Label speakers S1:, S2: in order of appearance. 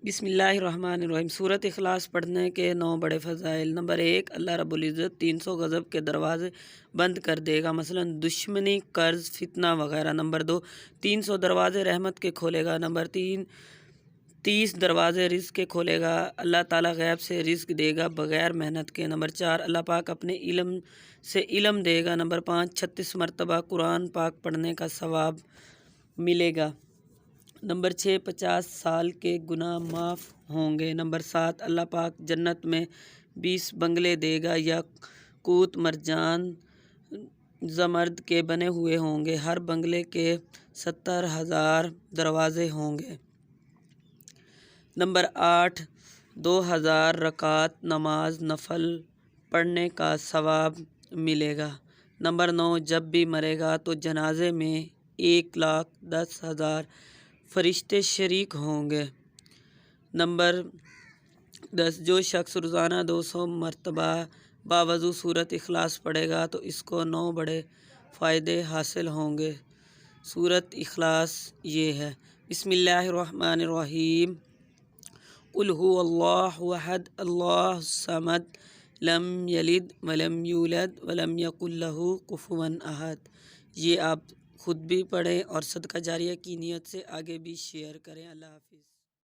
S1: بسم اللہ الرحمن الرحیم۔ سورۃ اخلاص پڑھنے کے 9 بڑے فضائل۔ نمبر 1، اللہ رب العزت 300 غضب کے دروازے بند کر دے گا، مثلا دشمنی، قرض، فتنہ وغیرہ۔ نمبر 2، 300 دروازے رحمت کے کھولے گا۔ نمبر 3، 30 دروازے رزق کے کھولے گا۔ اللہ تعالیٰ غیب سے رزق دے گا بغیر محنت کے۔ نمبر 4، اللہ پاک اپنے علم سے علم دے گا۔ نمبر 5، 36 مرتبہ قرآن پاک پڑھنے کا ثواب ملے گا۔ نمبر 6، 50 سال کے گناہ معاف ہوں گے۔ نمبر 7، اللہ پاک جنت میں 20 بنگلے دے گا، یاقوت، مرجان، زمرد کے بنے ہوئے ہوں گے۔ ہر بنگلے کے 70,000 دروازے ہوں گے۔ نمبر 8، 2000 رکعت نماز نفل پڑھنے کا ثواب ملے گا۔ نمبر 9، جب بھی مرے گا تو جنازے میں 1,10,000 فرشتے شریک ہوں گے۔ نمبر 10، جو شخص روزانہ 200 مرتبہ باوضو سورۃ اخلاص پڑھے گا تو اس کو 9 بڑے فائدے حاصل ہوں گے۔ سورۃ اخلاص یہ ہے۔ بسم اللہ الرحمن الرحیم۔ قل هو اللہ احد اللہ الصمد لم یلد ولم یولد ولم یکن لہ کفوا احد۔ یہ آپ خود بھی پڑھیں اور صدقہ جاریہ کی نیت سے آگے بھی شیئر کریں۔ اللہ حافظ۔